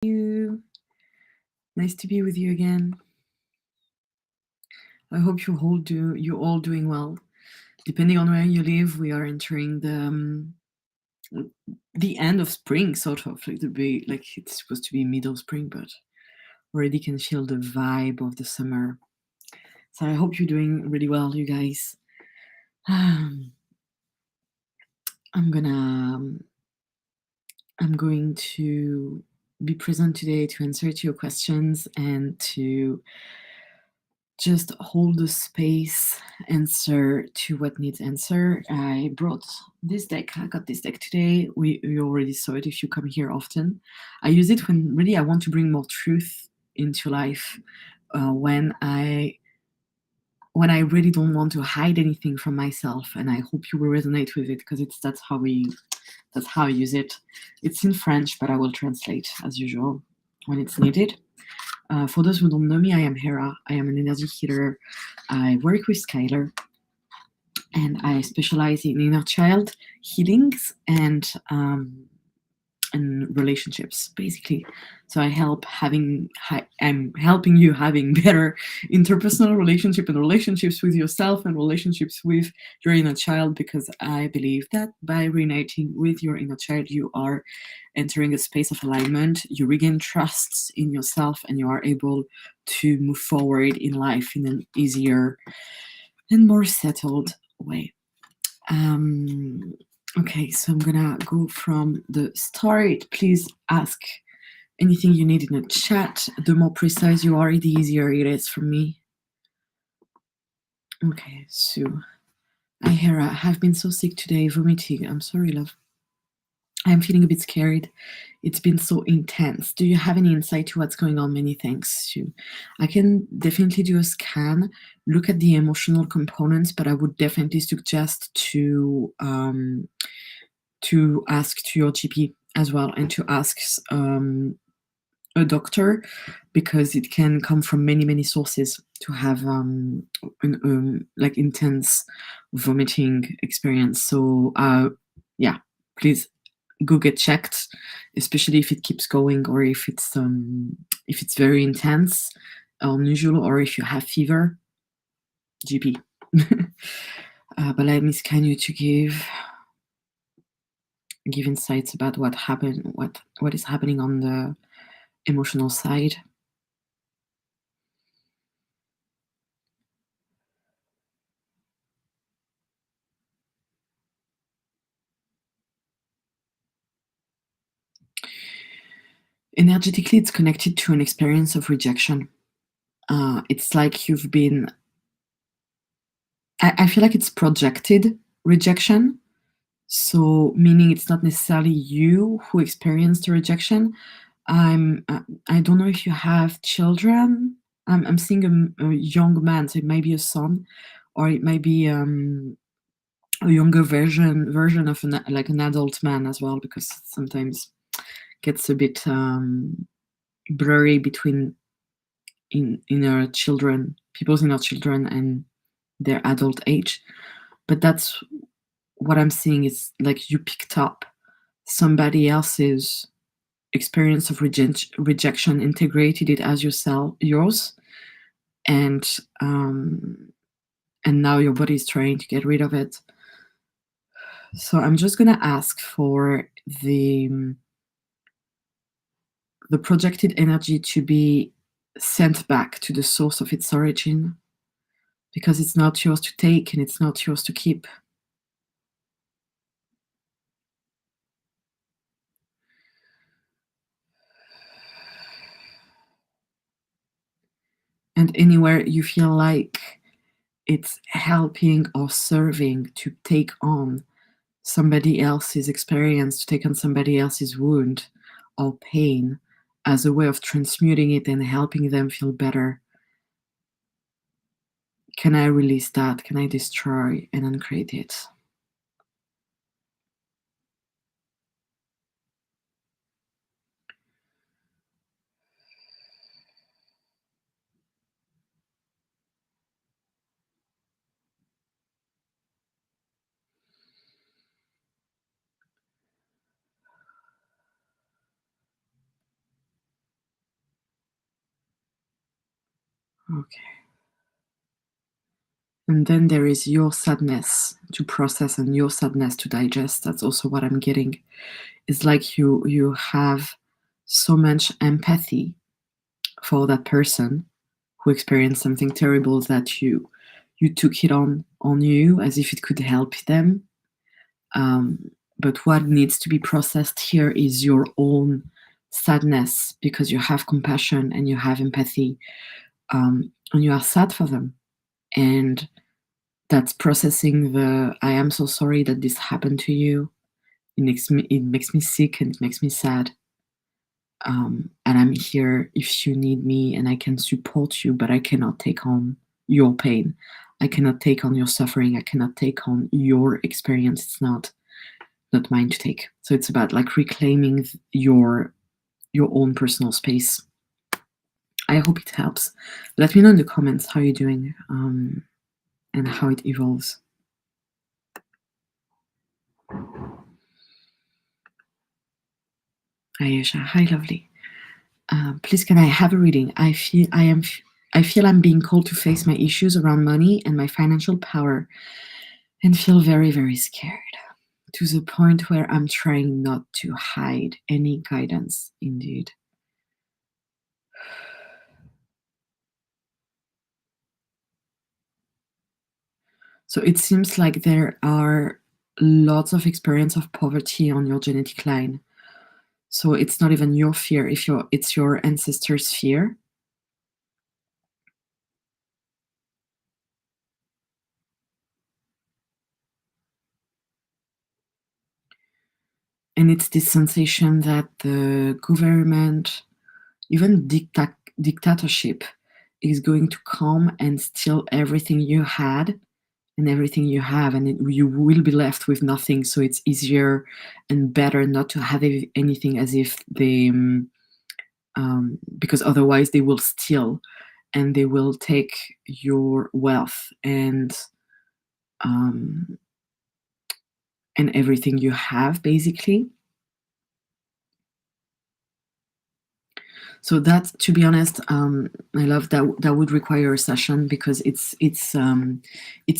you. Nice to be with you again. I hope you're all doing well. Depending on where you live, we are entering the end of spring, sort of. Like it's supposed to be middle spring, but already can feel the vibe of the summer. So I hope you're doing really well, you guys. I'm going to be present today to answer to your questions and to just hold the space, answer to what needs answer. I brought this deck. I got this deck today. You already saw it if you come here often. I use it when really I want to bring more truth into life, when I really don't want to hide anything from myself. And I hope you will resonate with it, because that's how I use it. It's in French, but I will translate as usual when it's needed. For those who don't know me, I am Hera. I am an energy healer. I work with Skylar, and I specialize in inner child healings and relationships, basically. So I'm helping you having better interpersonal relationship and relationships with yourself and relationships with your inner child, because I believe that by reuniting with your inner child, you are entering a space of alignment. You regain trust in yourself, and you are able to move forward in life in an easier and more settled way. Okay, so I'm gonna go from the start. Please ask anything you need in the chat. The more precise you are, the easier it is for me. Okay, so hi Hera, I have been so sick today, vomiting. I'm sorry, love. I'm feeling a bit scared. It's been so intense. Do you have any insight to what's going on? Many thanks. I can definitely do a scan, look at the emotional components, but I would definitely suggest to ask to your GP as well, and to ask a doctor, because it can come from many sources to have like intense vomiting experience. So yeah, please go get checked, especially if it keeps going, or if it's very intense, unusual, or if you have fever. GP. But let me scan you to give insights about what happened, what is happening on the emotional side. Energetically, it's connected to an experience of rejection. It's like you've been, I feel like it's projected rejection. So meaning it's not necessarily you who experienced the rejection. I don't know if you have children. I'm seeing a young man, so it might be a son, or it might be a younger version of an adult man as well, because sometimes gets a bit blurry between inner children, people's inner children, and their adult age. But that's what I'm seeing, is like you picked up somebody else's experience of rejection, integrated it as yours, and now your body is trying to get rid of it. So I'm just gonna ask for the projected energy to be sent back to the source of its origin, because it's not yours to take and it's not yours to keep. And anywhere you feel like it's helping or serving to take on somebody else's experience, to take on somebody else's wound or pain as a way of transmuting it and helping them feel better, can I release that? Can I destroy and uncreate it? Okay. And then there is your sadness to process and your sadness to digest. That's also what I'm getting. It's like you have so much empathy for that person who experienced something terrible that you took it on you as if it could help them. But what needs to be processed here is your own sadness because you have compassion and you have empathy, and you are sad for them. And that's processing the I am so sorry that this happened to you. It makes me sick and it makes me sad. And I'm here if you need me and I can support you, but I cannot take on your pain. I cannot take on your suffering. I cannot take on your experience. It's not mine to take. So it's about like reclaiming your own personal space. I hope it helps. Let me know in the comments how you're doing, and how it evolves. Ayesha, hi, lovely. Please, can I have a reading? I feel I'm being called to face my issues around money and my financial power, and feel very, very scared to the point where I'm trying not to hide any guidance. Indeed. So it seems like there are lots of experience of poverty on your genetic line. So it's not even your fear, if it's your ancestors' fear. And it's this sensation that the government, even dictatorship, is going to come and steal everything you had and everything you have, and you will be left with nothing. So it's easier and better not to have anything, as if they, because otherwise they will steal and they will take your wealth um, and everything you have, basically. So that, to be honest, I love that. That would require a session because it's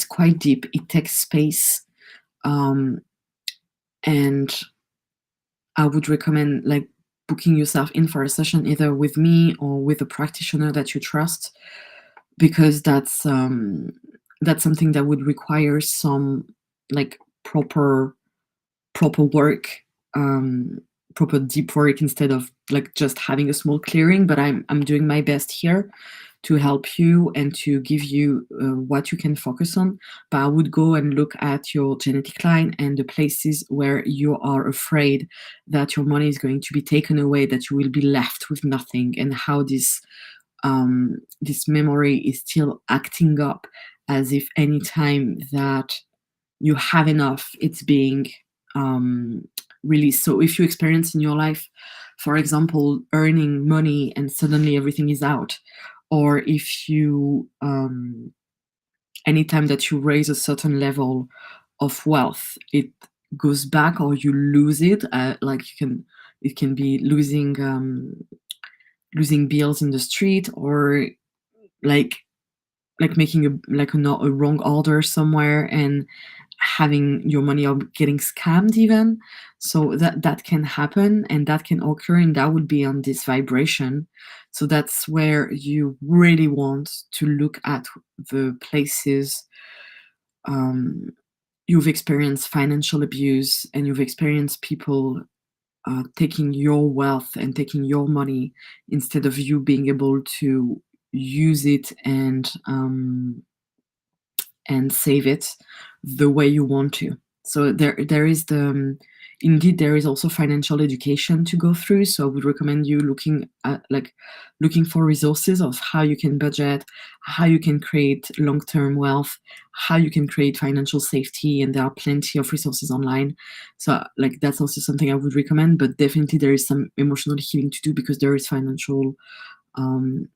quite deep. It takes space, um, and I would recommend like booking yourself in for a session either with me or with a practitioner that you trust, because that's something that would require some like proper work, um, proper deep work, instead of like just having a small clearing. But I'm doing my best here to help you and to give you what you can focus on. But I would go and look at your genetic line and the places where you are afraid that your money is going to be taken away, that you will be left with nothing, and how this memory is still acting up as if any time that you have enough, it's being um, released. So if you experience in your life, for example, earning money and suddenly everything is out, or if you anytime that you raise a certain level of wealth, it goes back or you lose it. Like it can be losing bills in the street, or like making a wrong order somewhere and having your money or getting scammed even. So that can happen and that can occur, and that would be on this vibration. So that's where you really want to look at the places um, you've experienced financial abuse and you've experienced people taking your wealth and taking your money instead of you being able to use it and save it the way you want to. So there is indeed there is also financial education to go through. So I would recommend you looking for resources of how you can budget, how you can create long-term wealth, how you can create financial safety, and there are plenty of resources online. So like that's also something I would recommend. But definitely there is some emotional healing to do because there is financial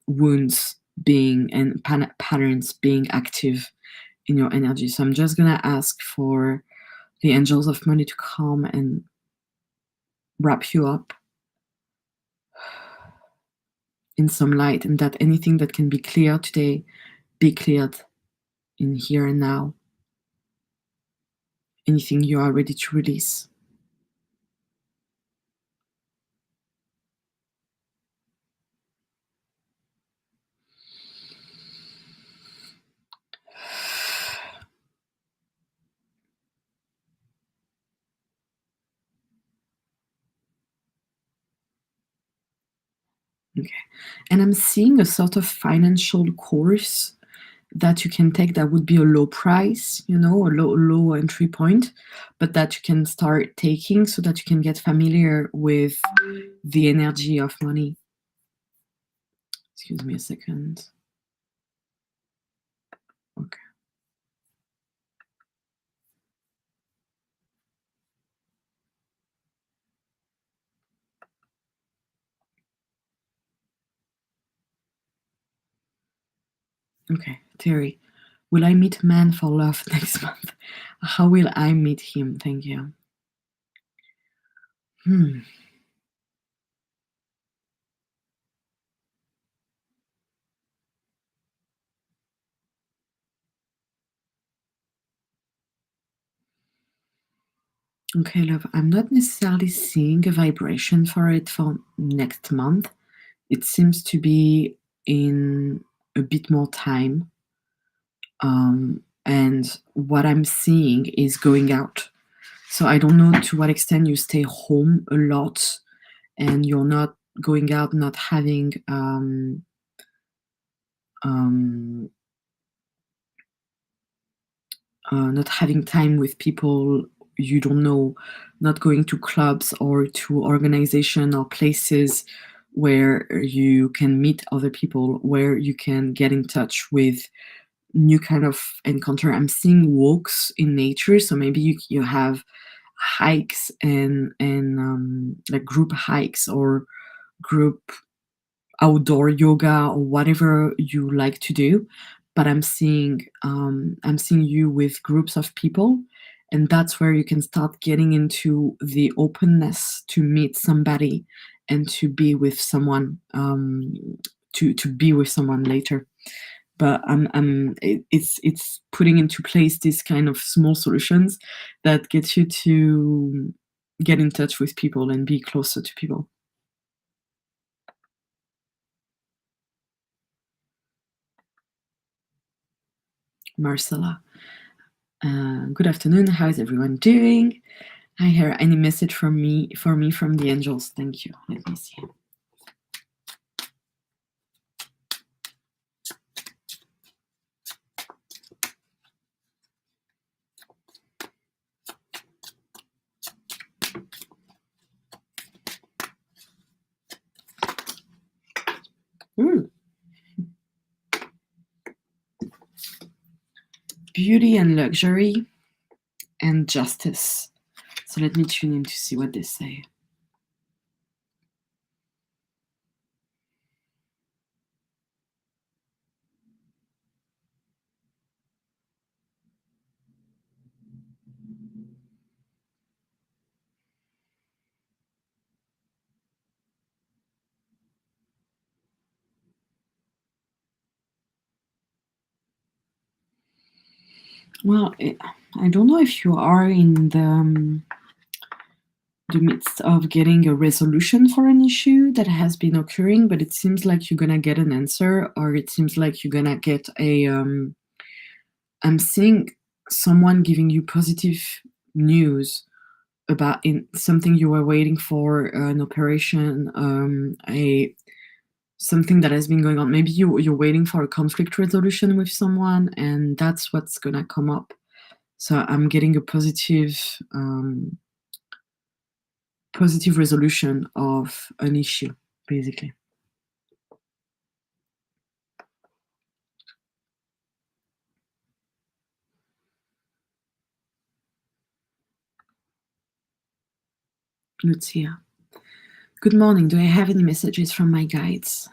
wounds being and patterns being active in your energy. So I'm just gonna ask for the angels of money to come and wrap you up. in some light, and that anything that can be cleared today be cleared in here and now. Anything you are ready to release. Okay. And I'm seeing a sort of financial course that you can take that would be a low price, a low entry point, but that you can start taking so that you can get familiar with the energy of money. Excuse me a second. Okay. Okay, Terry. Will I meet man for love next month? How will I meet him? Thank you. Okay, love. I'm not necessarily seeing a vibration for it for next month. It seems to be in a bit more time. And what I'm seeing is going out. So I don't know to what extent you stay home a lot and you're not going out, not having not having time with people you don't know, not going to clubs or to organization or places where you can meet other people, where you can get in touch with new kind of encounter. I'm seeing walks in nature, so maybe you have hikes and like group hikes or group outdoor yoga or whatever you like to do. But I'm seeing you with groups of people, and that's where you can start getting into the openness to meet somebody and to be with someone, to be with someone later. But it's putting into place these kind of small solutions that get you to get in touch with people and be closer to people. Marcella. Good afternoon. How is everyone doing? I hear any message from me from the angels. Thank you. Let me see. Ooh. Beauty and luxury and justice. So let me tune in to see what they say. Well, I don't know if you are in the midst of getting a resolution for an issue that has been occurring, but it seems like you're gonna get an answer, or it seems like you're gonna get a I'm seeing someone giving you positive news about in something you were waiting for, an operation, a something that has been going on. Maybe you're waiting for a conflict resolution with someone, and that's what's gonna come up. So I'm getting a positive resolution of an issue, basically. Lucia. Good morning. Do I have any messages from my guides?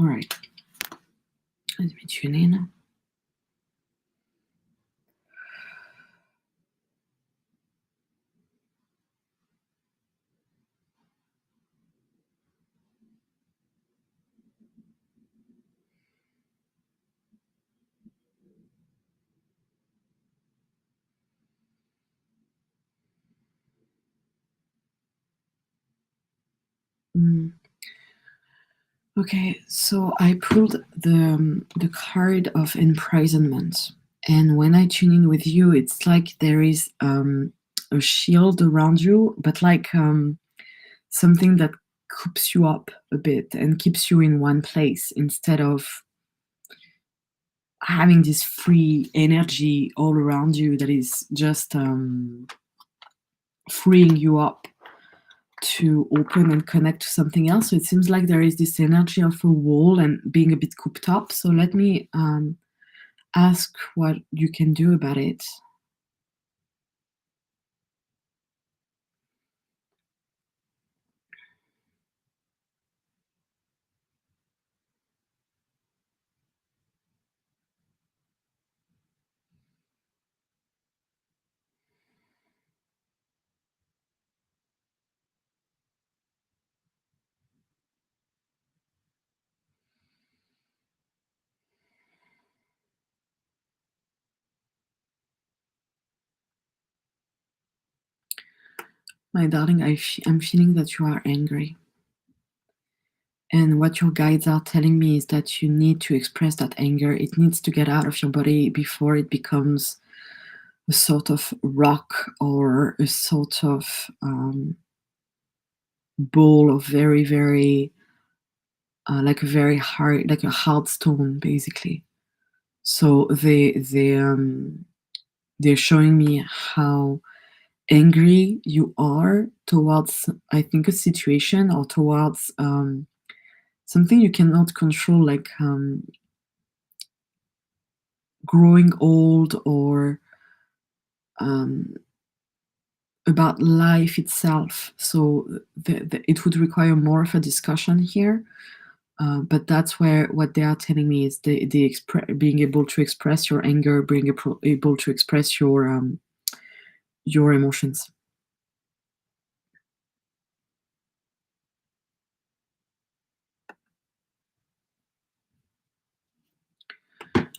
All right. Let me tune in. Mm. Okay, so I pulled the card of imprisonment, and when I tune in with you, it's like there is a shield around you, but like something that coops you up a bit and keeps you in one place instead of having this free energy all around you that is just freeing you up to open and connect to something else. So it seems like there is this energy of a wall and being a bit cooped up. So let me ask what you can do about it. My darling, I'm feeling that you are angry. And what your guides are telling me is that you need to express that anger. It needs to get out of your body before it becomes a sort of rock or a sort of ball of very, very, like a very hard, like a hard stone, basically. So they're showing me how angry you are towards, I think, a situation or towards something you cannot control, like growing old or um, about life itself. So it would require more of a discussion here. But that's where what they are telling me is being able to express your anger, being able to express your emotions.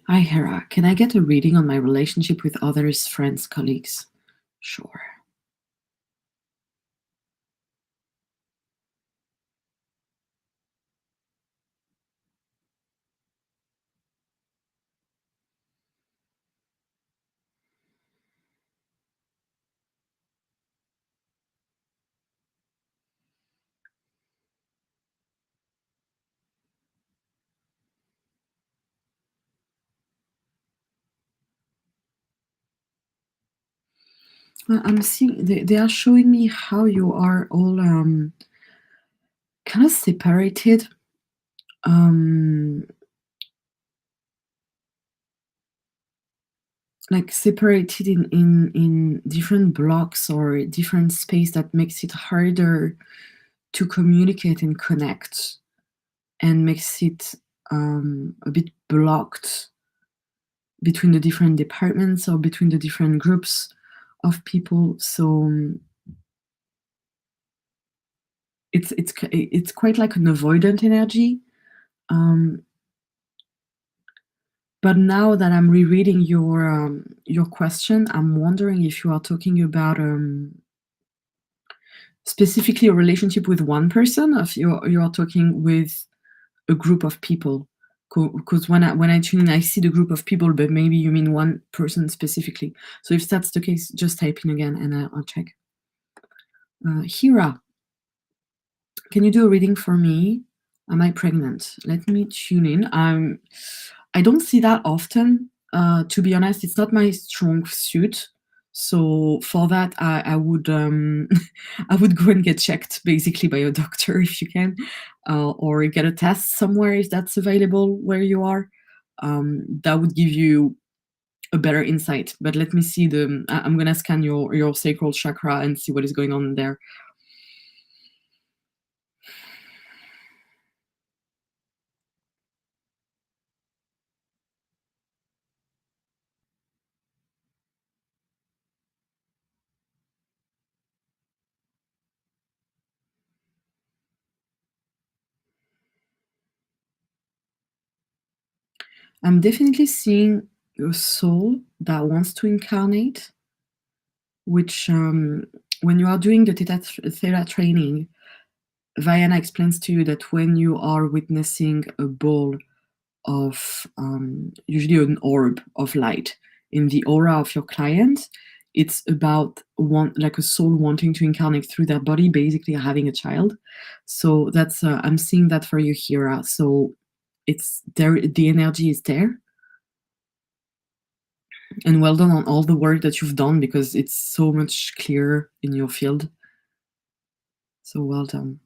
Hi, Hera. Can I get a reading on my relationship with others, friends, colleagues? Sure. I'm seeing they are showing me how you are all kind of separated. Um, like separated in different blocks or different space that makes it harder to communicate and connect and makes it a bit blocked between the different departments or between the different groups of people. So it's quite like an avoidant energy. Um, but now that I'm rereading your question, I'm wondering if you are talking about specifically a relationship with one person, or if you are talking with a group of people. Because when I tune in, I see the group of people, but maybe you mean one person specifically. So if that's the case, just type in again and I'll check. Hira, can you do a reading for me? Am I pregnant? Let me tune in. I don't see that often. To be honest, it's not my strong suit. So for that, I would I would go and get checked basically by a doctor if you can, or get a test somewhere if that's available where you are. That would give you a better insight. But let me see I'm gonna scan your sacral chakra and see what is going on there. I'm definitely seeing a soul that wants to incarnate, which, when you are doing the theta training, Viana explains to you that when you are witnessing a ball of, usually an orb of light in the aura of your client, it's about like a soul wanting to incarnate through their body, basically having a child. So that's, I'm seeing that for you, Hera. So it's there, the energy is there. And well done on all the work that you've done, because it's so much clearer in your field. So well done.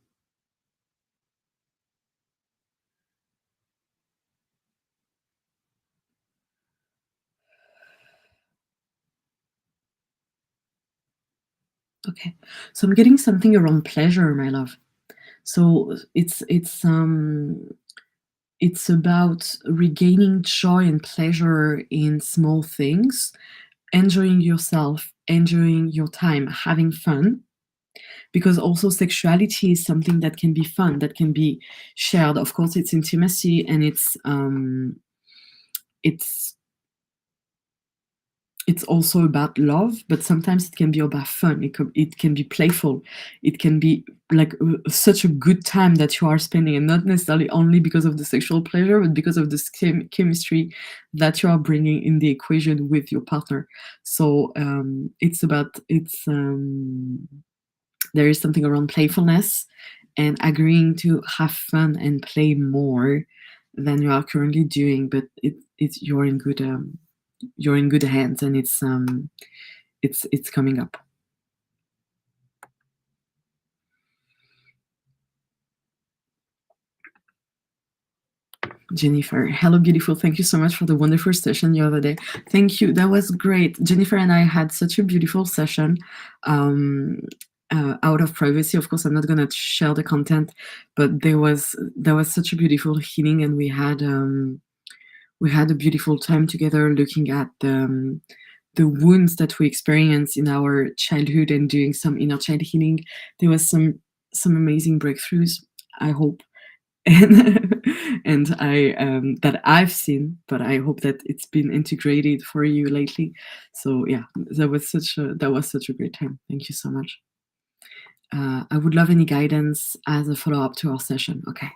Okay. So I'm getting something around pleasure, my love. So it's about regaining joy and pleasure in small things, enjoying yourself, enjoying your time, having fun. Because also sexuality is something that can be fun, that can be shared. Of course, it's intimacy, and it's it's also about love, but sometimes it can be about fun. It can be playful. It can be like such a good time that you are spending, and not necessarily only because of the sexual pleasure, but because of the chemistry that you are bringing in the equation with your partner. So there is something around playfulness and agreeing to have fun and play more than you are currently doing, but it's you're in good hands, and it's coming up. Jennifer, hello, beautiful. Thank you so much for the wonderful session the other day. Thank you. That was great. Jennifer and I had such a beautiful session. Um, out of privacy, of course, I'm not gonna share the content, but there was such a beautiful healing, and we had a beautiful time together looking at the wounds that we experience in our childhood and doing some inner child healing. There was some amazing breakthroughs, I hope, and and I that I've seen, but I hope that it's been integrated for you lately. So yeah, that was such a great time. Thank you so much. I would love any guidance as a follow up to our session. Okay.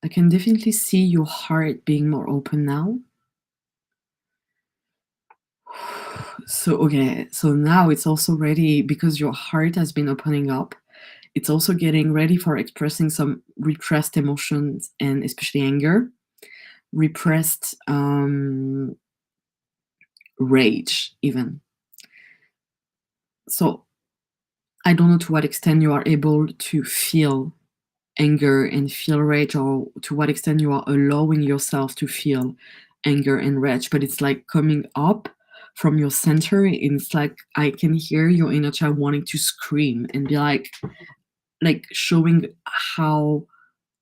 I can definitely see your heart being more open now. So, okay, so now it's also ready because your heart has been opening up. It's also getting ready for expressing some repressed emotions, and especially anger, repressed rage, even. So, I don't know to what extent you are able to feel anger and feel rage, or to what extent you are allowing yourself to feel anger and rage, but it's like coming up from your center, and it's like I can hear your inner child wanting to scream and be like showing how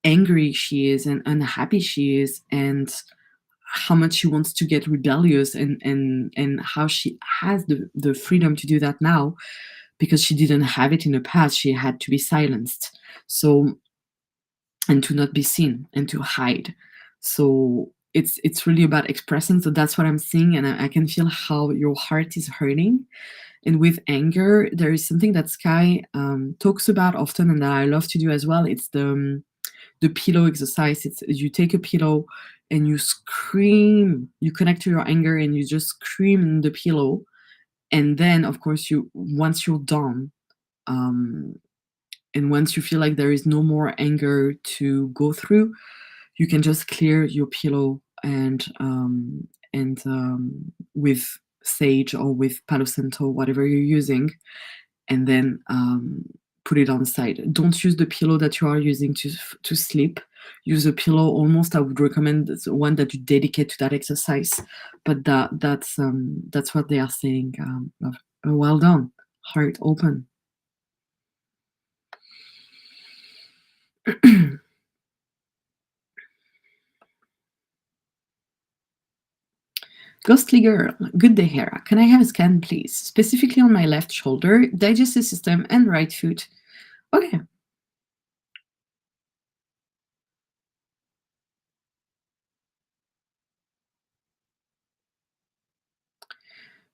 angry she is and unhappy she is, and how much she wants to get rebellious, and how she has the freedom to do that now, because she didn't have it in the past. She had to be silenced. So, and to not be seen and to hide. So it's really about expressing. So that's what I'm seeing, and I can feel how your heart is hurting. And with anger, there is something that Sky talks about often, and that I love to do as well. It's the pillow exercise. It's you take a pillow and you scream. You connect to your anger and you just scream in the pillow. And then, of course, you once you're done, um, and once you feel like there is no more anger to go through, you can just clear your pillow and with sage or with palo santo, whatever you're using, and then put it on the side. Don't use the pillow that you are using to sleep. Use a pillow. Almost, I would recommend one that you dedicate to that exercise. But that's what they are saying. Well done, heart open. Ghostly girl, good day, Hera. Can I have a scan, please? Specifically on my left shoulder, digestive system, and right foot. Okay.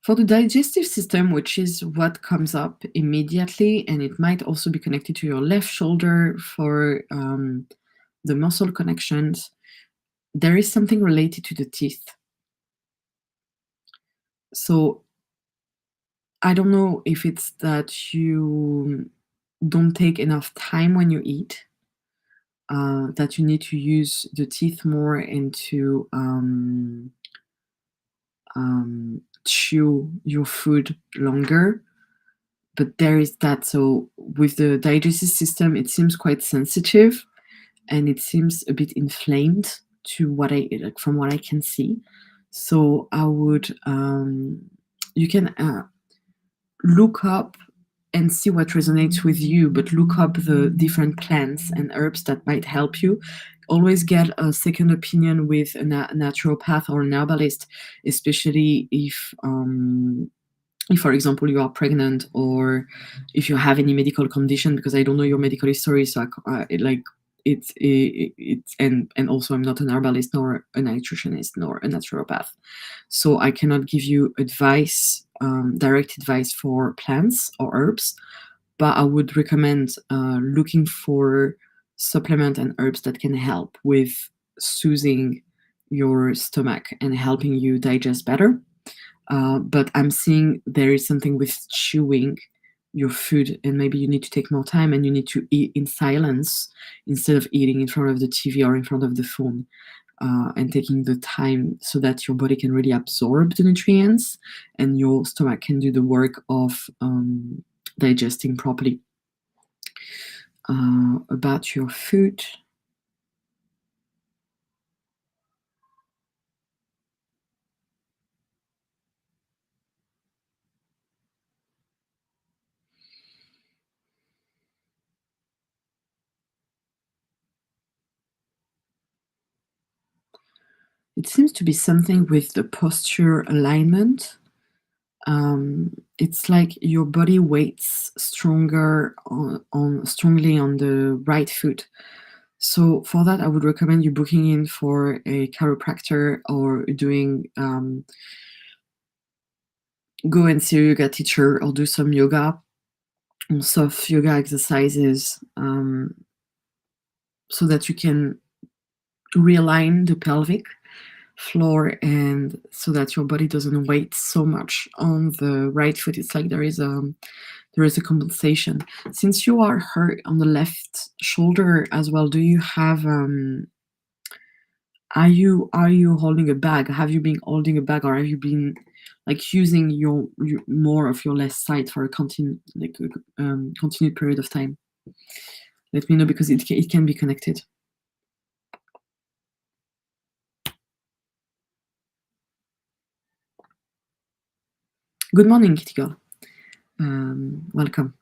For the digestive system, which is what comes up immediately, and it might also be connected to your left shoulder for the muscle connections, there is something related to the teeth. So I don't know if it's that you don't take enough time when you eat, that you need to use the teeth more and to chew your food longer. But there is that. So with the digestive system, it seems quite sensitive and it seems a bit inflamed to what I like from what I can see. So I would you can look up and see what resonates with you, but look up the different plants and herbs that might help you. Always get a second opinion with a naturopath or an herbalist, especially if, for example, you are pregnant or if you have any medical condition, because I don't know your medical history, so it's and also I'm not an herbalist nor a nutritionist nor a naturopath, so I cannot give you advice, direct advice for plants or herbs, but I would recommend looking for supplement and herbs that can help with soothing your stomach and helping you digest better. But I'm seeing there is something with chewing your food, and maybe you need to take more time and you need to eat in silence instead of eating in front of the TV or in front of the phone, and taking the time so that your body can really absorb the nutrients and your stomach can do the work of digesting properly. About your food, it seems to be something with the posture alignment. It's like your body weights stronger on strongly on the right foot. So for that, I would recommend you booking in for a chiropractor or doing go and see a yoga teacher or do some yoga, soft yoga exercises, so that you can realign the pelvic floor and so that your body doesn't weight so much on the right foot. It's like there is a compensation. Since you are hurt on the left shoulder as well, do you have are you holding a bag? Have you been holding a bag, or have you been like using your more of your left side for a continued period of time? Let me know, because it can be connected. Good morning, kitty girl. Welcome.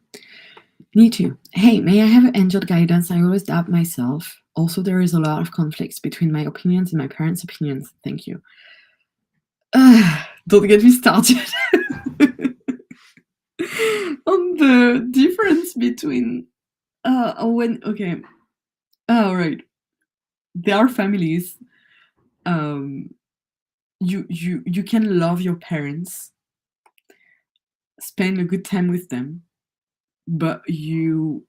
Need to. Hey, may I have angel guidance? I always doubt myself. Also, there is a lot of conflicts between my opinions and my parents' opinions. Thank you. Don't get me started on the difference between when okay. All right. There are families. You can love your parents, spend a good time with them, but you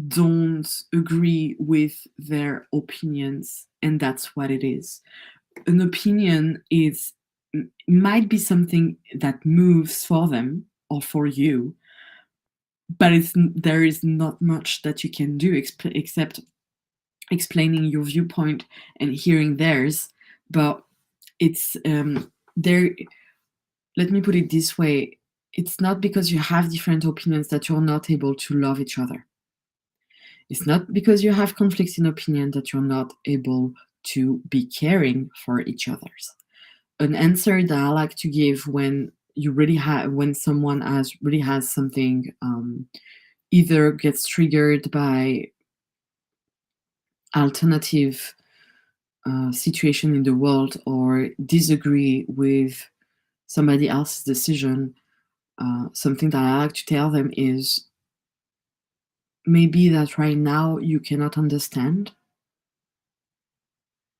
don't agree with their opinions, and that's what it is. An opinion is might be something that moves for them or for you, but there is not much that you can do except explaining your viewpoint and hearing theirs. But it's there. Let me put it this way: it's not because you have different opinions that you're not able to love each other. It's not because you have conflicts in opinion that you're not able to be caring for each other's. An answer that I like to give when you really have when someone has something, either gets triggered by alternative situation in the world or disagree with somebody else's decision, something that I like to tell them is maybe that right now you cannot understand,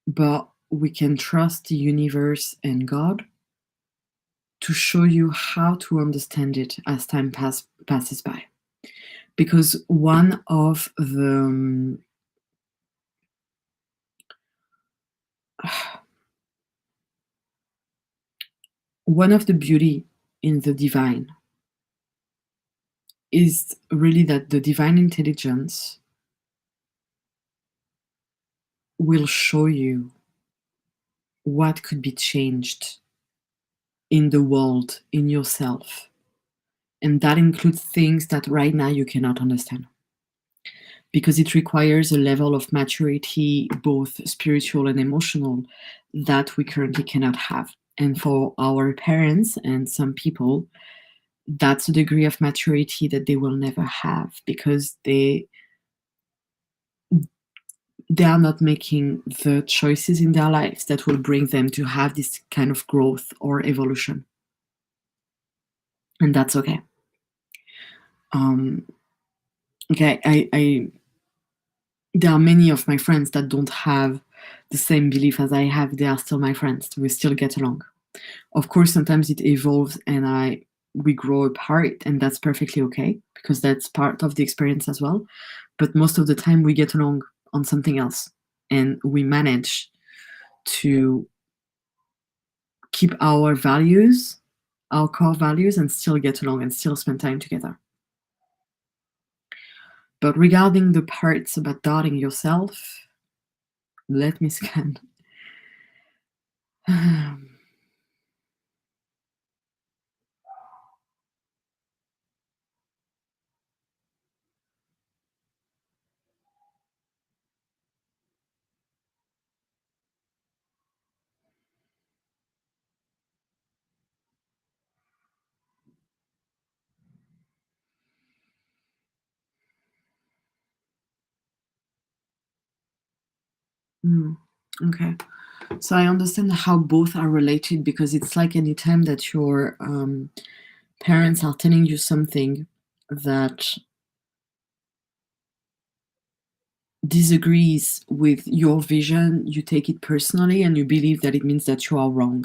but we can trust the universe and God to show you how to understand it as time passes by. Because one of the beauty in the divine is really that the divine intelligence will show you what could be changed in the world, in yourself. And that includes things that right now you cannot understand because it requires a level of maturity, both spiritual and emotional, that we currently cannot have. And for our parents and some people, that's a degree of maturity that they will never have because they are not making the choices in their lives that will bring them to have this kind of growth or evolution. And that's okay. Um, okay, there are many of my friends that don't have the same belief as I have. They are still my friends. We still get along. Of course, sometimes it evolves and we grow apart, and that's perfectly okay because that's part of the experience as well. But most of the time, we get along on something else, and we manage to keep our values, our core values, and still get along and still spend time together. But regarding the parts about doubting yourself, let me scan. Okay. So I understand how both are related because it's like anytime that your parents are telling you something that disagrees with your vision, you take it personally and you believe that it means that you are wrong.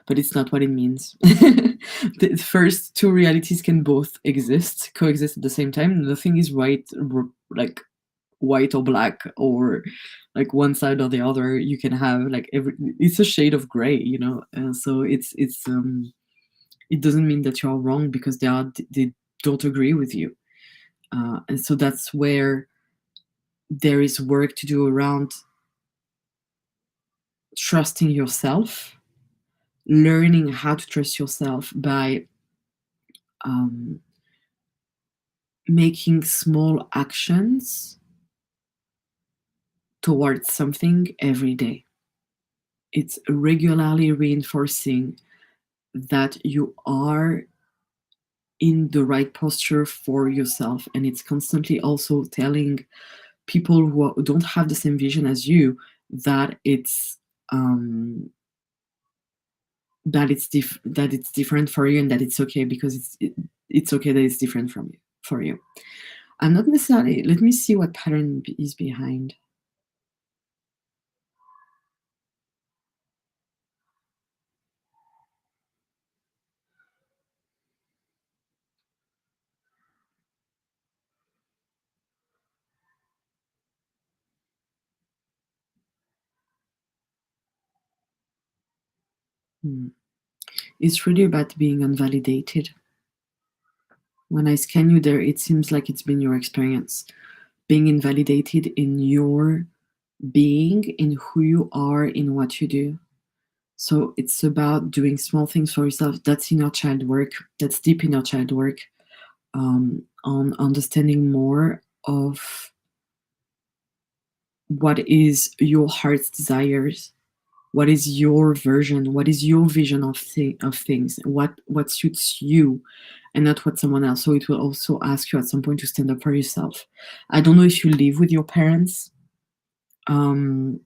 But it's not what it means. The first two realities can both coexist at the same time. Nothing is like white or black or like one side or the other. You can have like it's a shade of gray, so it doesn't mean that you're wrong because they don't agree with you, and so that's where there is work to do around trusting yourself, learning how to trust yourself by um, making small actions towards something every day. It's regularly reinforcing that you are in the right posture for yourself. And it's constantly also telling people who don't have the same vision as you that that it's different for you and that it's okay because it's okay that it's different from you for you. I'm not necessarily. Let me see what pattern is behind. Hmm. It's really about being unvalidated. When I scan you there, it seems like it's been your experience being invalidated in your being, in who you are, in what you do. So it's about doing small things for yourself. That's inner child work. That's deep inner child work. On understanding more of what is your heart's desires, what is your version, what is your vision of things, what suits you, and not what someone else. So it will also ask you at some point to stand up for yourself. I don't know if you live with your parents. Um,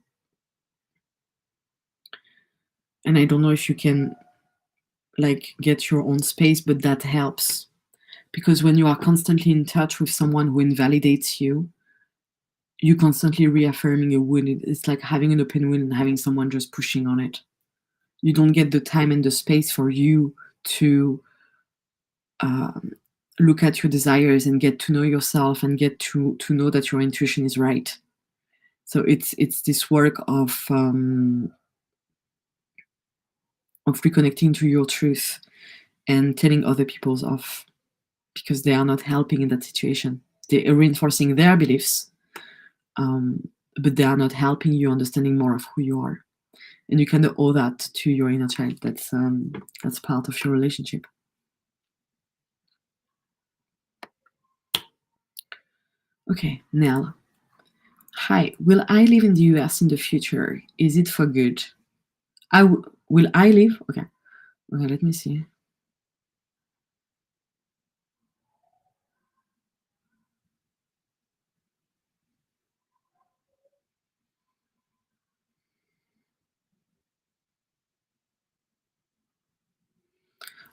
And I don't know if you can like get your own space, but that helps. Because when you are constantly in touch with someone who invalidates you, you constantly reaffirming a wound. It's like having an open wound and having someone just pushing on it. You don't get the time and the space for you to um, look at your desires and get to know yourself and get to know that your intuition is right. So it's this work of reconnecting to your truth and telling other people's off because they are not helping in that situation. They are reinforcing their beliefs, but they are not helping you understanding more of who you are. And you kind of owe that to your inner child. That's part of your relationship. Okay, Nell. Hi, will I live in the US in the future? Is it for good? Will I live? Okay, okay. Let me see.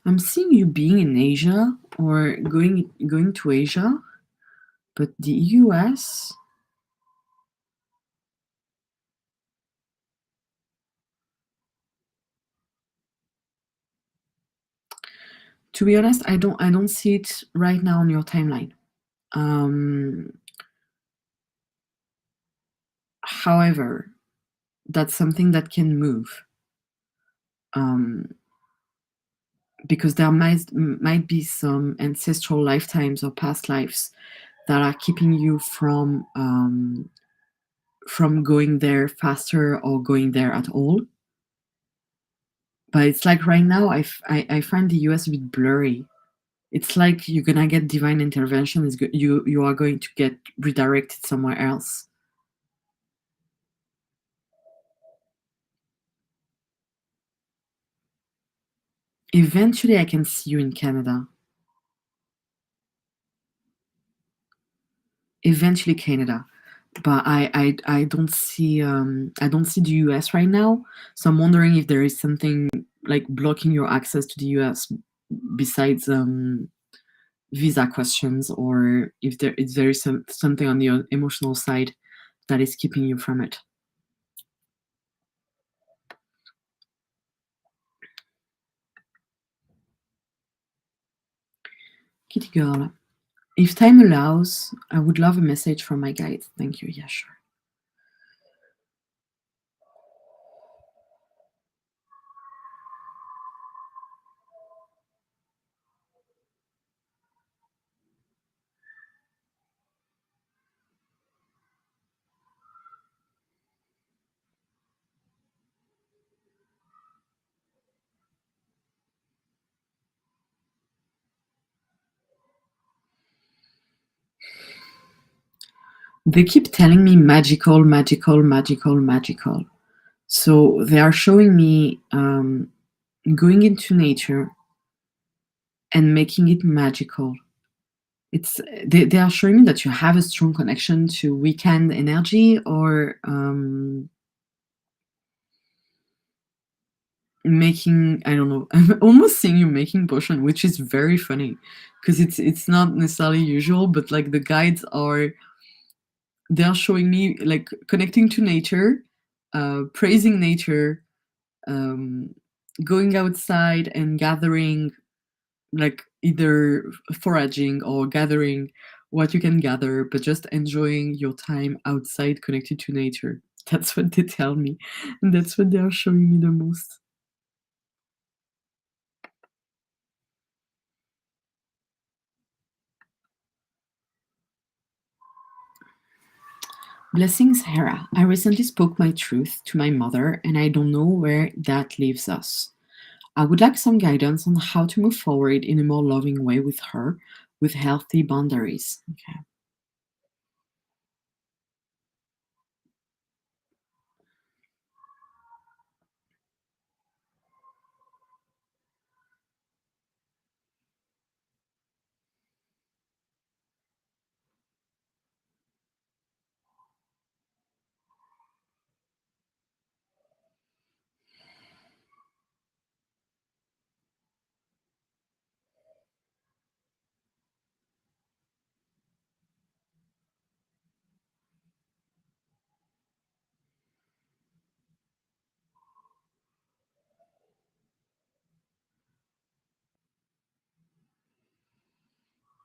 I'm seeing you being in Asia or going to Asia, but the US. To be honest, I don't see it right now on your timeline. Um, However, that's something that can move. Um, because there might be some ancestral lifetimes or past lives that are keeping you from going there faster or going there at all. But it's like right now, I find the US a bit blurry. It's like you're gonna get divine intervention. You are going to get redirected somewhere else. Eventually, I can see you in Canada. Eventually, Canada, but I don't see the US right now. So I'm wondering if there is something like blocking your access to the US besides visa questions, or if there is something on the emotional side that is keeping you from it. Kitty girl, if time allows, I would love a message from my guide. Thank you. Yeah, sure. They keep telling me magical, magical, magical, magical. So they are showing me going into nature and making it magical. They are showing me that you have a strong connection to weekend energy or making, I don't know. I'm almost seeing you making potion, which is very funny because it's not necessarily usual, but like the guides are they're showing me like connecting to nature, praising nature, um, going outside and gathering like either foraging or gathering what you can gather, but just enjoying your time outside connected to nature. That's what they tell me, and that's what they are showing me the most. Blessings, Hera. I recently spoke my truth to my mother, and I don't know where that leaves us. I would like some guidance on how to move forward in a more loving way with her, with healthy boundaries. Okay.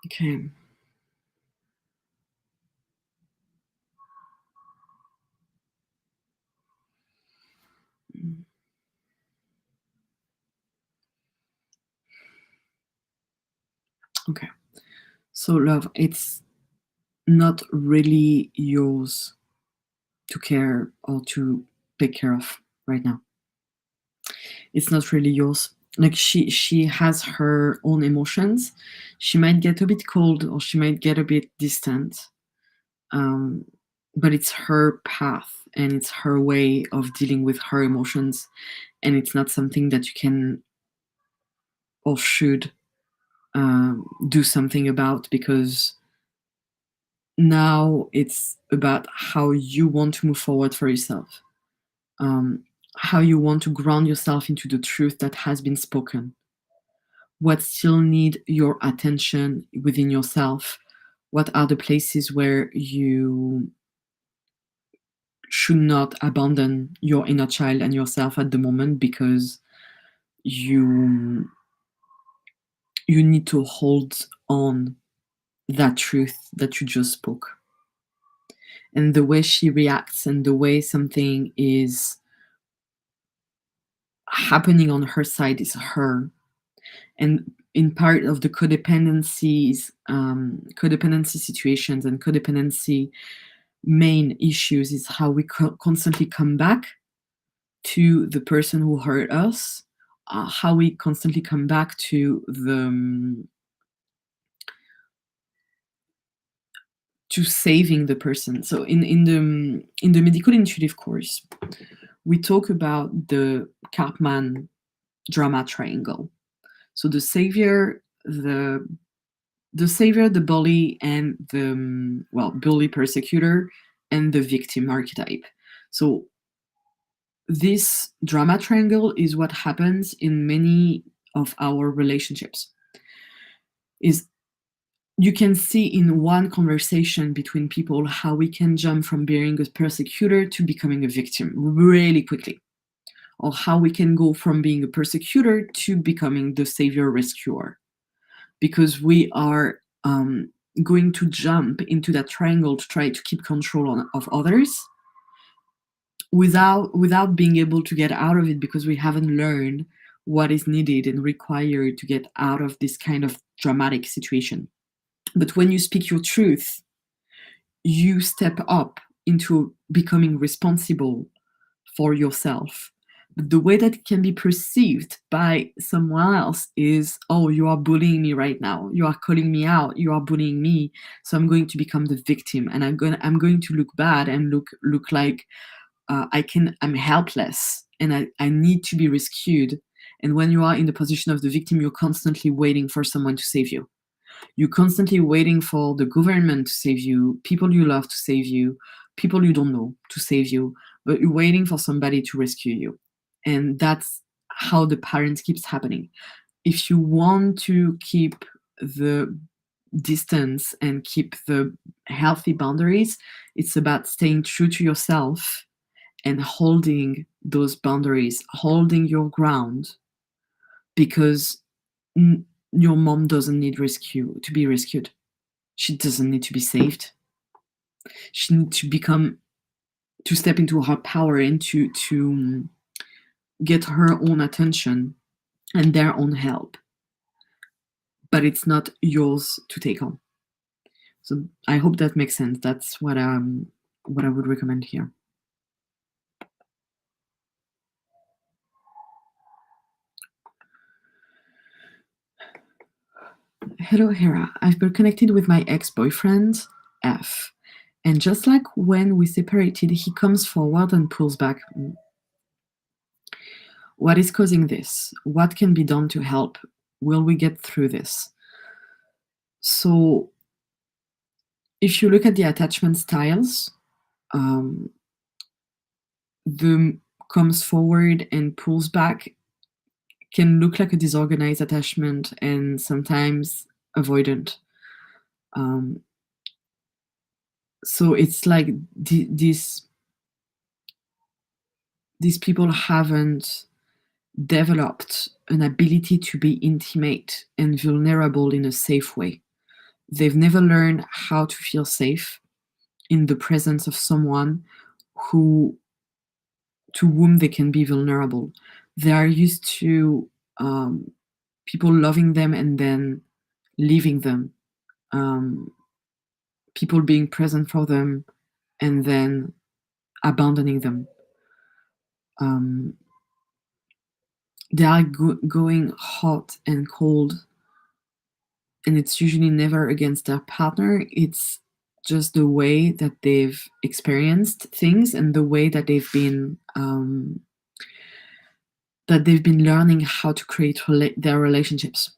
Okay. Mm. Okay. So, love, it's not really yours to care or to take care of right now. It's not really yours. Like, she has her own emotions. She might get a bit cold or she might get a bit distant. Um, but it's her path and it's her way of dealing with her emotions, and it's not something that you can or should do something about, because now it's about how you want to move forward for yourself, how you want to ground yourself into the truth that has been spoken, what still need your attention within yourself, what are the places where you should not abandon your inner child and yourself at the moment, because you you need to hold on that truth that you just spoke. And the way she reacts and the way something is happening on her side is her. And in part of the codependency situations and codependency main issues is how we constantly come back to the person who hurt us, how we constantly come back to saving the person. So in the medical intuitive course, we talk about the Karpman drama triangle. So the savior, the bully, and the bully persecutor, and the victim archetype. So this drama triangle is what happens in many of our relationships. Is you can see in one conversation between people how we can jump from being a persecutor to becoming a victim really quickly, or how we can go from being a persecutor to becoming the savior rescuer, because we are going to jump into that triangle to try to keep control of others, without being able to get out of it, because we haven't learned what is needed and required to get out of this kind of dramatic situation. But when you speak your truth, you step up into becoming responsible for yourself. But the way that it can be perceived by someone else is, oh, you are bullying me right now. You are calling me out. You are bullying me. So I'm going to become the victim, and I'm going to look bad and look like I'm helpless, and I need to be rescued. And when you are in the position of the victim, you're constantly waiting for someone to save you. You're constantly waiting for the government to save you, people you love to save you, people you don't know to save you, but you're waiting for somebody to rescue you. And that's how the parent keeps happening. If you want to keep the distance and keep the healthy boundaries, it's about staying true to yourself and holding those boundaries, holding your ground, because your mom doesn't need rescue to be rescued. She doesn't need to be saved. She needs to step into her power and to get her own attention and their own help. But it's not yours to take on. So I hope that makes sense. That's what I would recommend here. Hello, Hera. I've been connected with my ex-boyfriend, F. And just like when we separated, he comes forward and pulls back. What is causing this? What can be done to help? Will we get through this? So, if you look at the attachment styles, um, the comes forward and pulls back can look like a disorganized attachment and sometimes avoidant. Um, so it's like these people haven't developed an ability to be intimate and vulnerable in a safe way, they've never learned how to feel safe in the presence of someone who to whom they can be vulnerable. They are used to um, people loving them and then leaving them, um, people being present for them and then abandoning them. Um, they are going hot and cold, and it's usually never against their partner. It's just the way that they've experienced things and the way that they've been learning how to create their relationships.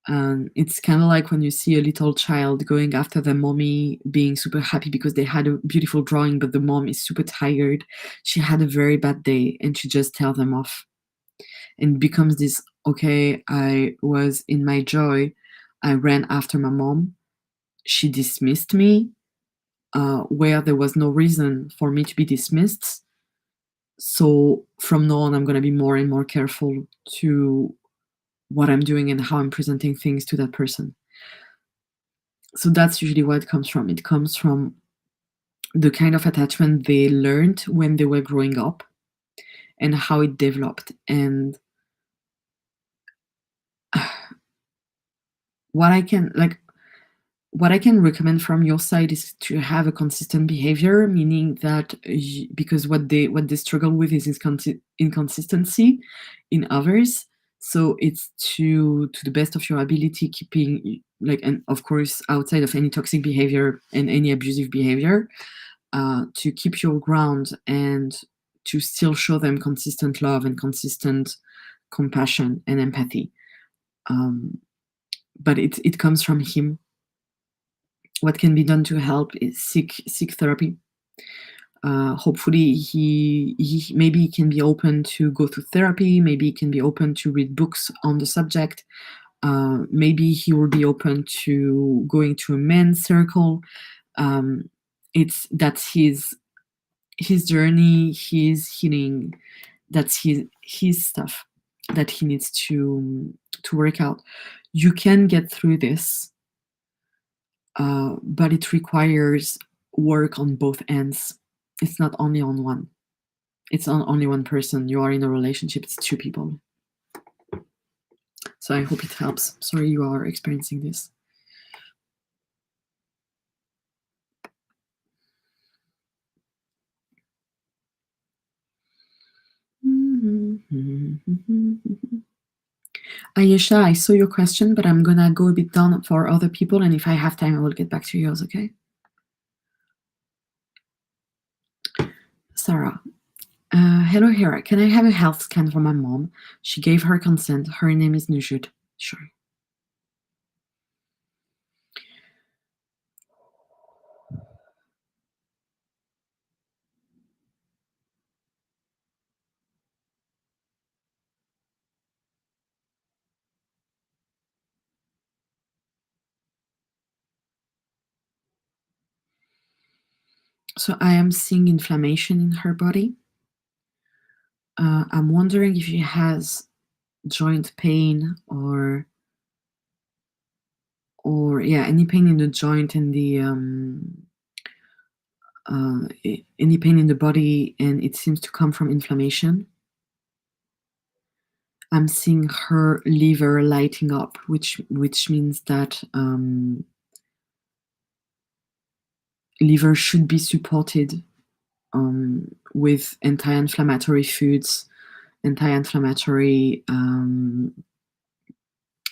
It's kind of like when you see a little child going after their mommy, being super happy because they had a beautiful drawing, but the mom is super tired. She had a very bad day, and she just tells them off. And it becomes this, okay, I was in my joy. I ran after my mom. She dismissed me, where there was no reason for me to be dismissed. So from now on, I'm going to be more and more careful to what I'm doing and how I'm presenting things to that person. So that's usually where it comes from. It comes from the kind of attachment they learned when they were growing up and how it developed. And what I can like what I can recommend from your side is to have a consistent behavior, meaning that because what they struggle with is inconsistency in others. So it's to the best of your ability, keeping like, and of course outside of any toxic behavior and any abusive behavior, to keep your ground and to still show them consistent love and consistent compassion and empathy. But it comes from him. What can be done to help is seek therapy. Hopefully he maybe he can be open to go through therapy, maybe he can be open to read books on the subject, maybe he will be open to going to a men's circle. That's his journey, his healing, that's his stuff that he needs to work out. You can get through this, but it requires work on both ends. It's not only on one. It's not only one person. You are in a relationship. It's two people. So I hope it helps. Sorry you are experiencing this. Ayesha, I saw your question, but I'm gonna go a bit down for other people, and if I have time, I will get back to yours, okay? Sarah. Hello, Hera. Can I have a health scan for my mom? She gave her consent. Her name is Insured. Sure. So I am seeing inflammation in her body. I'm wondering if she has joint pain or yeah, any pain in the joint and the any pain in the body, and it seems to come from inflammation. I'm seeing her liver lighting up, which means that liver should be supported with anti-inflammatory foods, anti-inflammatory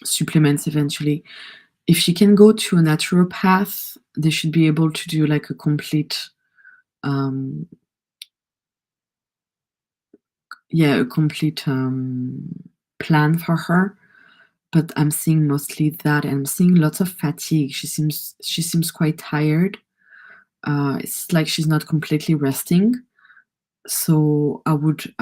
supplements eventually. If she can go to a naturopath, they should be able to do like a complete plan for her. But I'm seeing mostly that, and I'm seeing lots of fatigue. She seems quite tired. It's like she's not completely resting. So I would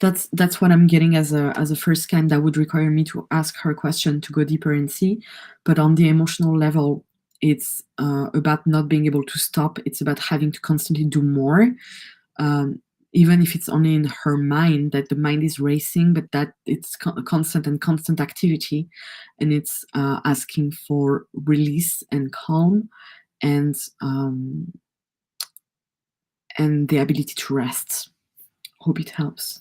that's what I'm getting as a first scan. That would require me to ask her a question to go deeper and see. But on the emotional level, it's about not being able to stop. It's about having to constantly do more. even if it's only in her mind, that the mind is racing, but that it's constant and constant activity, and it's asking for release and calm, and um, and the ability to rest. Hope it helps.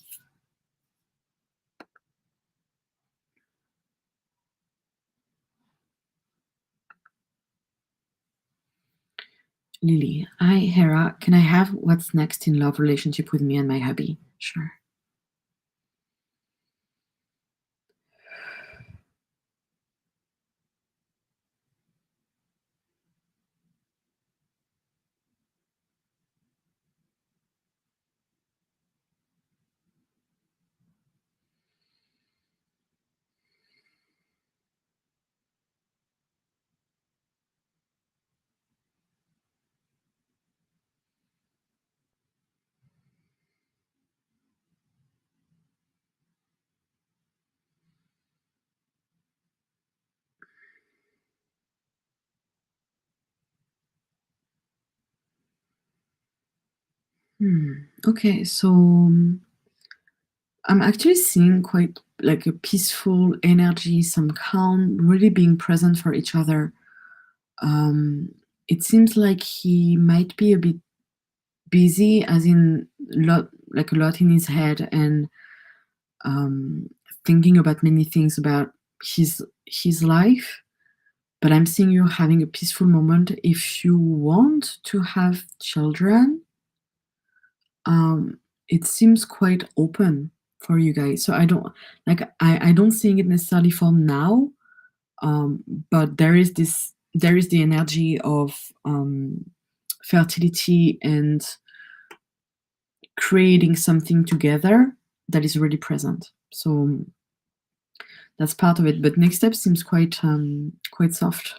Lily, hi Hera. Can I have what's next in love relationship with me and my hubby? Sure. Okay, so I'm actually seeing quite like a peaceful energy, some calm, really being present for each other. Um, it seems like he might be a bit busy, as in like a lot in his head, and um, thinking about many things about his life. But I'm seeing you having a peaceful moment. If you want to have children, um, it seems quite open for you guys. So I don't seeing it necessarily for now, um, but there is the energy of fertility and creating something together that is really present. So that's part of it. But next step seems quite soft.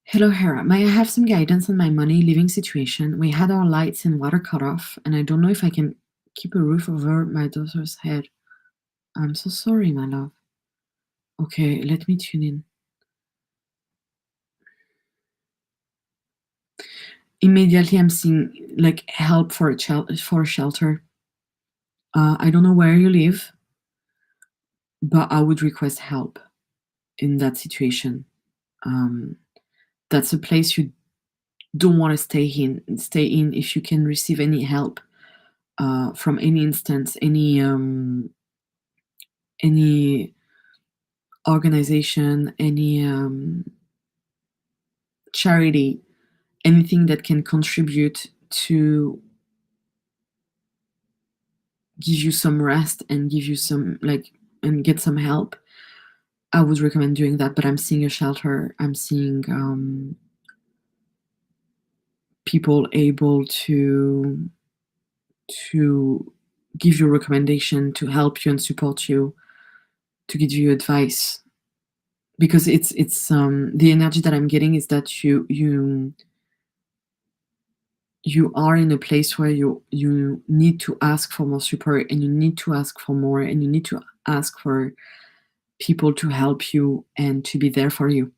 Hello, Hera. May I have some guidance on my money living situation? We had our lights and water cut off, and I don't know if I can keep a roof over my daughter's head. I'm so sorry, my love. Okay, let me tune in. Immediately, I'm seeing like help for for a shelter. I don't know where you live, but I would request help in that situation. Um, that's a place you don't want to stay in. If you can receive any help from any instance, any organization, any charity, anything that can contribute to give you some rest and give you some like and get some help, I would recommend doing that. But I'm seeing a shelter. I'm seeing people able to give you recommendation, to help you and support you, to give you advice. Because it's the energy that I'm getting is that you are in a place where you need to ask for more support, and you need to ask for more, and you need to ask for people to help you and to be there for you.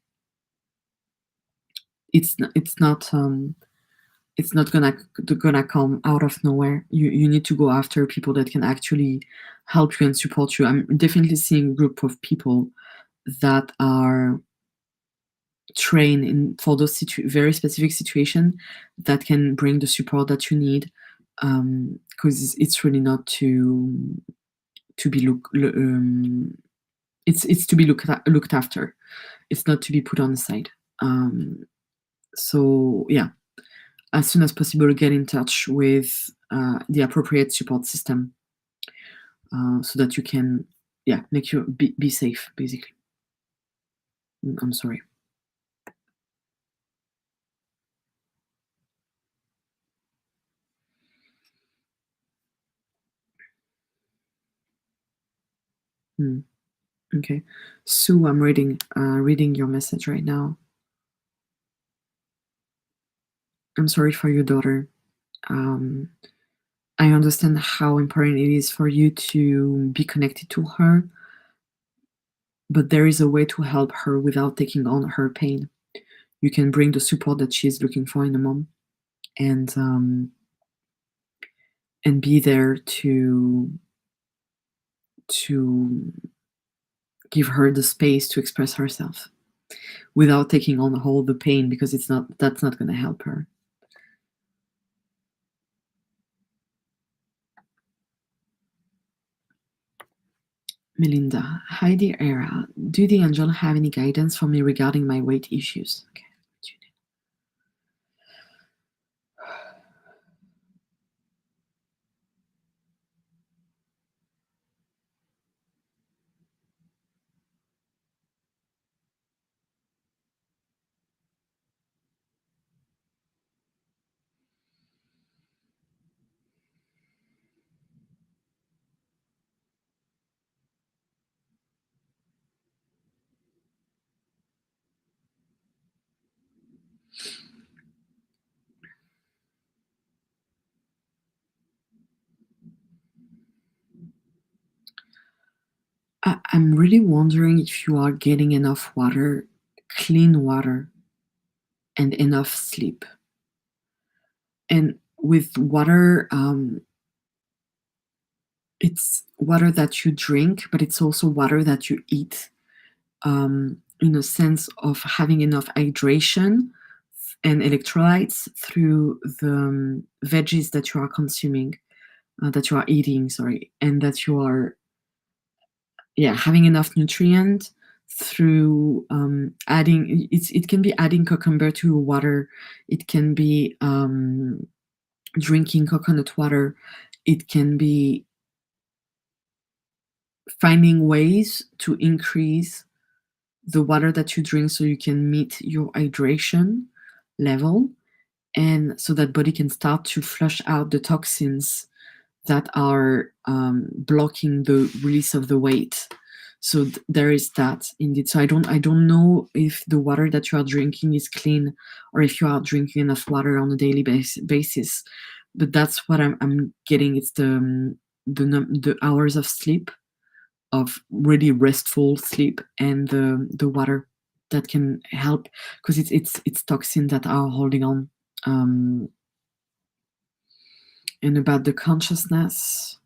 It's not gonna come out of nowhere. You need to go after people that can actually help you and support you. I'm definitely seeing a group of people that are trained in for those very specific situation that can bring the support that you need, because it's really not to be it's to be looked after. It's not to be put on the side. So yeah, as soon as possible, get in touch with the appropriate support system, so that you can, yeah, make you be safe, basically. I'm sorry. Mm, okay. Sue, I'm reading your message right now. I'm sorry for your daughter. Um, I understand how important it is for you to be connected to her, but there is a way to help her without taking on her pain. You can bring the support that she's looking for in a mom, and be there to give her the space to express herself without taking on all the pain, because that's not going to help her. Melinda, hi dear Hera. Do the angel have any guidance for me regarding my weight issues? Okay. I'm really wondering if you are getting enough water, clean water, and enough sleep. And with water, it's water that you drink, but it's also water that you eat, in a sense of having enough hydration and electrolytes through the veggies that you are consuming, that you are eating, sorry, and that you are, yeah, having enough nutrient through adding. It can be adding cucumber to water. It can be drinking coconut water. It can be finding ways to increase the water that you drink so you can meet your hydration level, and so that body can start to flush out the toxins that are blocking the release of the weight. So there is that indeed. So I don't know if the water that you are drinking is clean, or if you are drinking enough water on a daily basis. But that's what I'm getting. It's the hours of sleep, of really restful sleep, and the water that can help, because it's toxins that are holding on. Um, and about the consciousness,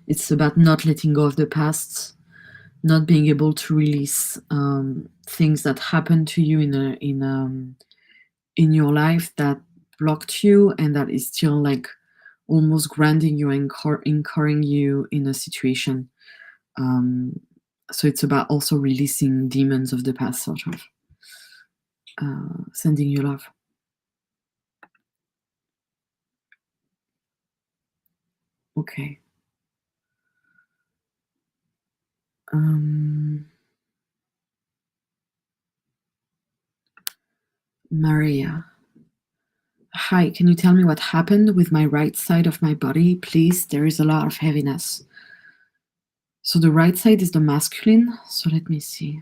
it's about not letting go of the past, not being able to release things that happened to you in your life that blocked you, and that is still like almost grounding you and anchoring you in a situation. Um, so it's about also releasing demons of the past, sort of. Sending you love. Okay. Maria. Hi, can you tell me what happened with my right side of my body, please? There is a lot of heaviness. So the right side is the masculine. So let me see.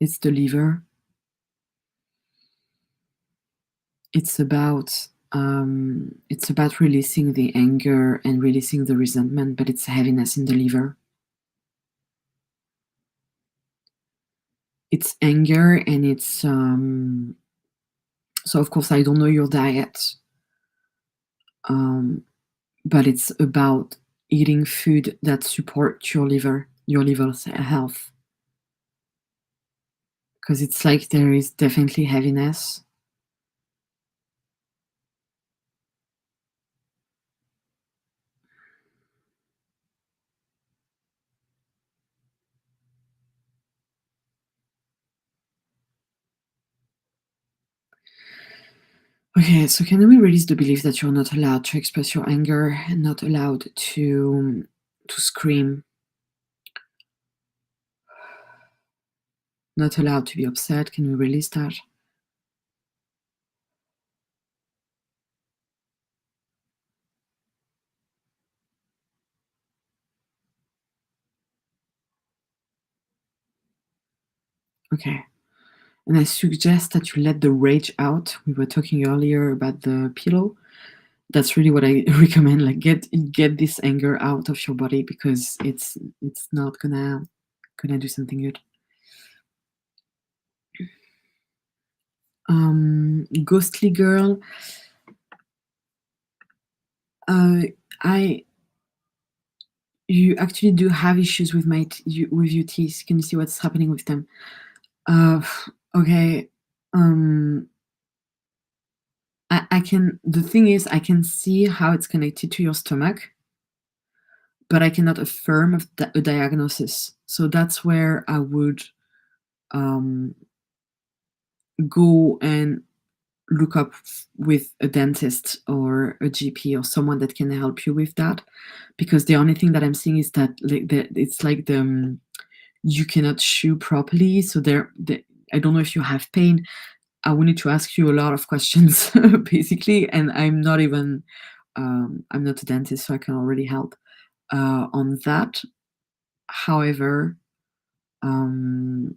It's the liver. It's about releasing the anger and releasing the resentment, but it's heaviness in the liver. It's anger, and it's so of course I don't know your diet, but it's about eating food that support your liver's health, because it's like there is definitely heaviness. Okay, so can we release the belief that you're not allowed to express your anger and not allowed to scream, not allowed to be upset? Can we release that? Okay. And I suggest that you let the rage out. We were talking earlier about the pillow. That's really what I recommend. Like get this anger out of your body, because it's not gonna do something good. Ghostly girl. I You actually do have issues with with your teeth. Can you see what's happening with them? Uh, okay. Um, I can. The thing is, I can see how it's connected to your stomach, but I cannot affirm a diagnosis. So that's where I would um, go and look up with a dentist or a GP or someone that can help you with that. Because the only thing that I'm seeing is that it's like you cannot chew properly. So I don't know if you have pain. I will need to ask you a lot of questions, basically. And I'm not a dentist, so I can already help on that. However, um,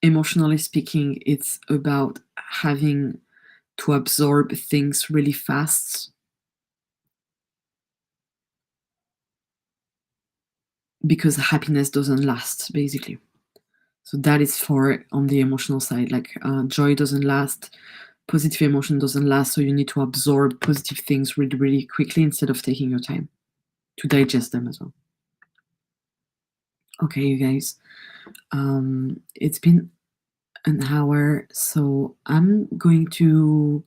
emotionally speaking, it's about having to absorb things really fast, because happiness doesn't last, basically. So that is for on the emotional side. Like joy doesn't last, positive emotion doesn't last. So you need to absorb positive things really, really quickly instead of taking your time to digest them as well. Okay, you guys. It's been an hour, so I'm going to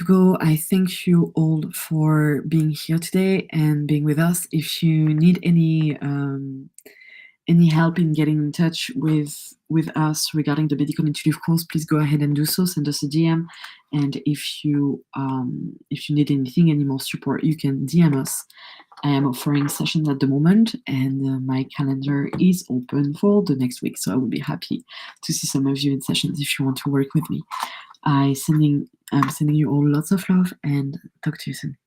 go. I thank you all for being here today and being with us. If you need any help in getting in touch with us regarding the medical intuitive course, please go ahead and do so. Send us a DM, and if you need anything, any more support, you can DM us. I am offering sessions at the moment, and my calendar is open for the next week. So I would be happy to see some of you in sessions if you want to work with me. I'm sending you all lots of love, and talk to you soon.